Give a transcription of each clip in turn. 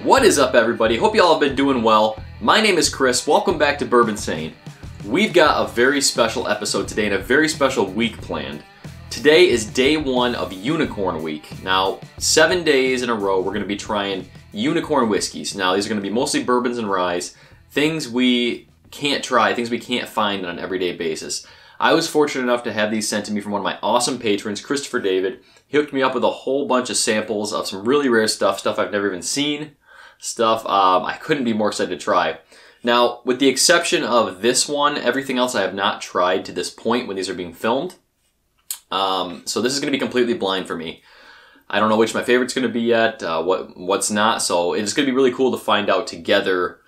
What is up, everybody? Hope you all have been doing well. My name is Chris. Welcome back to Bourbinsane. We've got a very special episode today and a very special week planned. Today is day one of Unicorn Week. Now, 7 days in a row, we're going to be trying unicorn whiskeys. Now, these are going to be mostly bourbons and ryes, things we can't try, things we can't find on an everyday basis. I was fortunate enough to have these sent to me from one of my awesome patrons, Christopher David. He hooked me up with a whole bunch of samples of some really rare stuff I've never even seen, stuff I couldn't be more excited to try. Now, with the exception of this one, everything else I have not tried to this point when these are being filmed. So this is going to be completely blind for me. I don't know which my favorite's going to be yet, what's not, so it's going to be really cool to find out together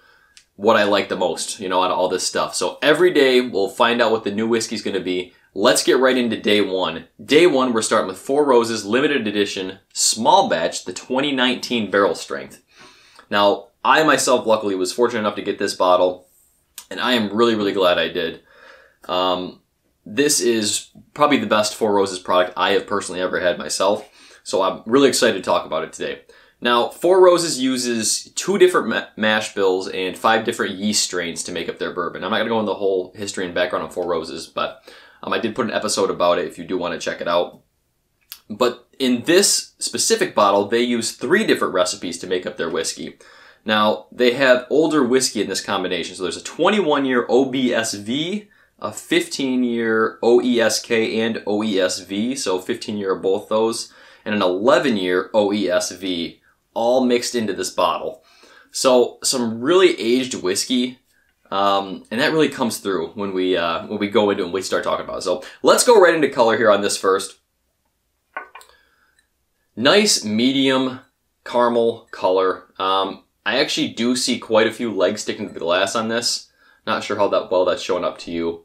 what I like the most, you know, out of all this stuff. So every day we'll find out what the new whiskey's going to be. Let's get right into day one. Day one, we're starting with Four Roses Limited Edition Small Batch, the 2019 barrel strength. Now, I myself luckily was fortunate enough to get this bottle, and I am really, really glad I did. This is probably the best Four Roses product I have personally ever had myself, so I'm really excited to talk about it today. Now, Four Roses uses 2 different mash bills and 5 different yeast strains to make up their bourbon. I'm not going to go into the whole history and background of Four Roses, but I did put an episode about it if you do want to check it out. But in this specific bottle, they use 3 different recipes to make up their whiskey. Now, they have older whiskey in this combination. So there's a 21-year OBSV, a 15-year OESK and OESV, so 15-year of both those, and an 11-year OESV, all mixed into this bottle. So some really aged whiskey, and that really comes through when we go into it and we start talking about it. So let's go right into color here on this first. Nice medium caramel color. I actually do see quite a few legs sticking to the glass on this. Not sure how well that's showing up to you.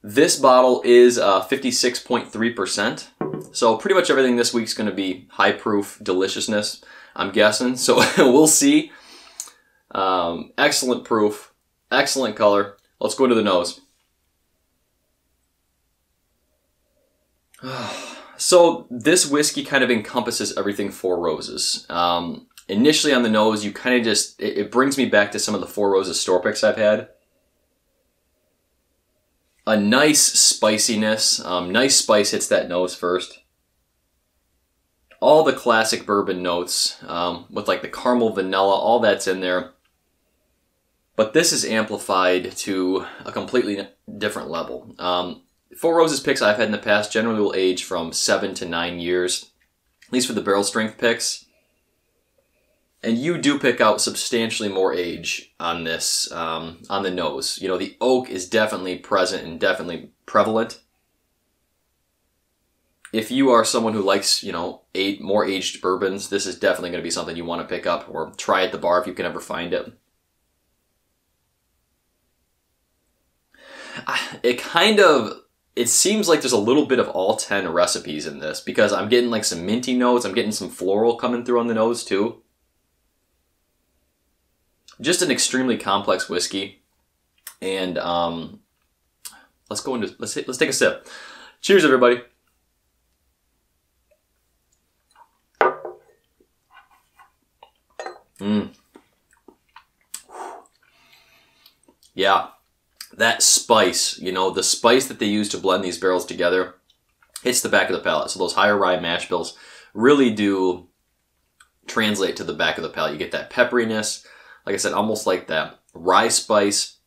This bottle is 56.3%. So pretty much everything this week's going to be high proof deliciousness, I'm guessing. So we'll see. Excellent proof. Excellent color. Let's go to the nose. So this whiskey kind of encompasses everything Four Roses. Initially on the nose, you kind of just, it brings me back to some of the Four Roses store picks I've had. A nice spiciness, nice spice hits that nose first. All the classic bourbon notes, with like the caramel, vanilla, all that's in there. But this is amplified to a completely different level. Four Roses picks I've had in the past generally will age from 7 to 9 years, at least for the barrel strength picks. And you do pick out substantially more age on this, on the nose. You know, the oak is definitely present and definitely prevalent. If you are someone who likes, you know, more aged bourbons, this is definitely going to be something you want to pick up or try at the bar if you can ever find it. It seems like there's a little bit of all 10 recipes in this because I'm getting like some minty notes. I'm getting some floral coming through on the nose too. Just an extremely complex whiskey. And let's take a sip. Cheers, everybody. Yeah. That spice, you know, the spice that they use to blend these barrels together, hits the back of the palate. So those higher rye mash bills really do translate to the back of the palate. You get that pepperiness, like I said, almost like that rye spice.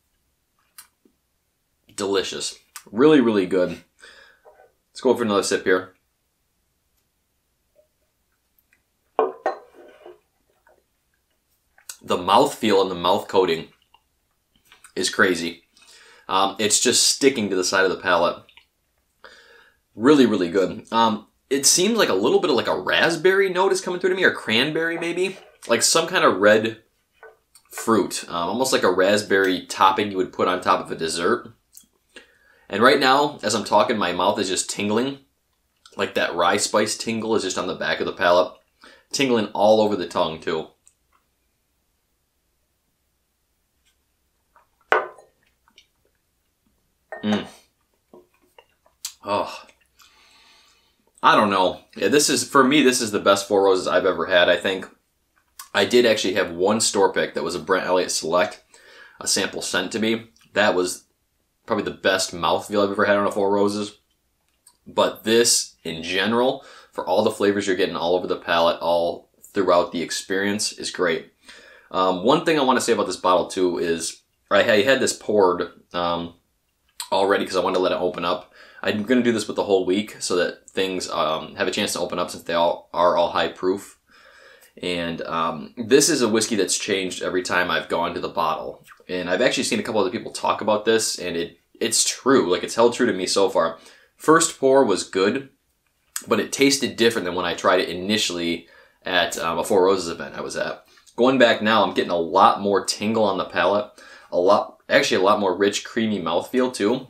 Delicious. Really, really good. Let's go for another sip here. The mouthfeel and the mouth coating is crazy. It's just sticking to the side of the palate. Really, really good. It seems like a little bit of like a raspberry note is coming through to me, or cranberry maybe. Like some kind of red fruit. Almost like a raspberry topping you would put on top of a dessert. And right now, as I'm talking, my mouth is just tingling. Like that rye spice tingle is just on the back of the palate. Tingling all over the tongue too. Oh, I don't know. Yeah, for me, this is the best Four Roses I've ever had, I think. I did actually have one store pick that was a Brent Elliott Select, a sample sent to me. That was probably the best mouthfeel I've ever had on a Four Roses. But this, in general, for all the flavors you're getting all over the palate, all throughout the experience, is great. One thing I want to say about this bottle, too, is I had this poured already because I wanted to let it open up. I'm going to do this with the whole week so that things have a chance to open up since they all are all high proof. And this is a whiskey that's changed every time I've gone to the bottle. And I've actually seen a couple other people talk about this, and it's true. Like, it's held true to me so far. First pour was good, but it tasted different than when I tried it initially at a Four Roses event I was at. Going back now, I'm getting a lot more tingle on the palate, actually a lot more rich, creamy mouthfeel too.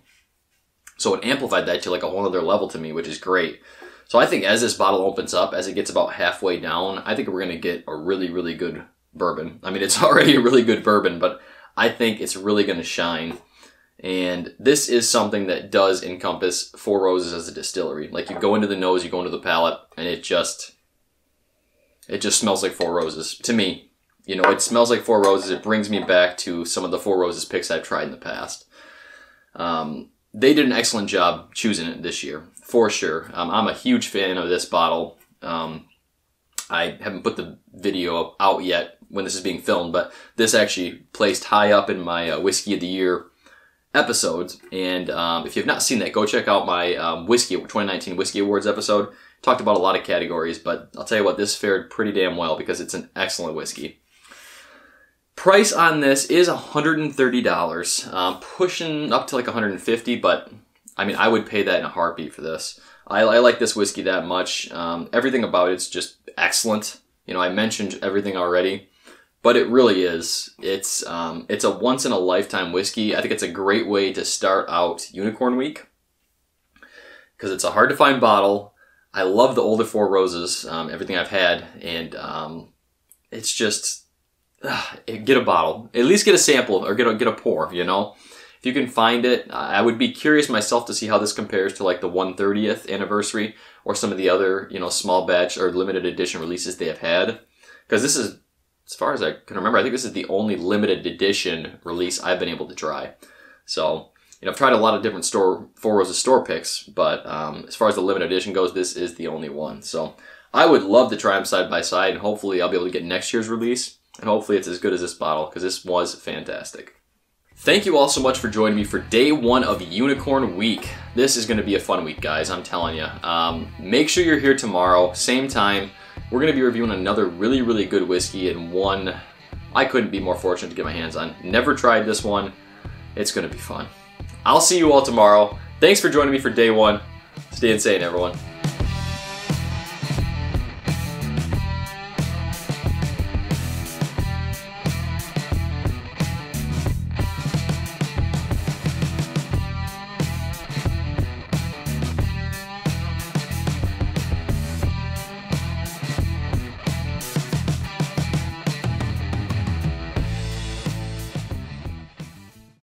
So it amplified that to like a whole other level to me, which is great. So I think as this bottle opens up, as it gets about halfway down, I think we're going to get a really, really good bourbon. I mean, it's already a really good bourbon, but I think it's really going to shine. And this is something that does encompass Four Roses as a distillery. Like, you go into the nose, you go into the palate, and it just smells like Four Roses to me. You know, it smells like Four Roses. It brings me back to some of the Four Roses picks I've tried in the past. They did an excellent job choosing it this year, for sure. I'm a huge fan of this bottle. I haven't put the video out yet when this is being filmed, but this actually placed high up in my Whiskey of the Year episodes. And if you've not seen that, go check out my 2019 Whiskey Awards episode. Talked about a lot of categories, but I'll tell you what, this fared pretty damn well because it's an excellent whiskey. Price on this is $130, pushing up to like $150, but I mean, I would pay that in a heartbeat for this. I like this whiskey that much. Everything about it's just excellent. You know, I mentioned everything already, but it really is. It's a once in a lifetime whiskey. I think it's a great way to start out Unicorn Week because it's a hard to find bottle. I love the older Four Roses, everything I've had, and it's just. Get a bottle. At least get a sample or get a pour, you know? If you can find it, I would be curious myself to see how this compares to like the 130th anniversary or some of the other, you know, small batch or limited edition releases they have had. Because this is, as far as I can remember, I think this is the only limited edition release I've been able to try. So, you know, I've tried a lot of different Four Roses store picks, but as far as the limited edition goes, this is the only one. So I would love to try them side by side, and hopefully I'll be able to get next year's release. And hopefully it's as good as this bottle, because this was fantastic. Thank you all so much for joining me for day one of Unicorn Week. This is going to be a fun week, guys, I'm telling you. Make sure you're here tomorrow, same time. We're going to be reviewing another really, really good whiskey, and one I couldn't be more fortunate to get my hands on. Never tried this one. It's going to be fun. I'll see you all tomorrow. Thanks for joining me for day one. Stay insane, everyone.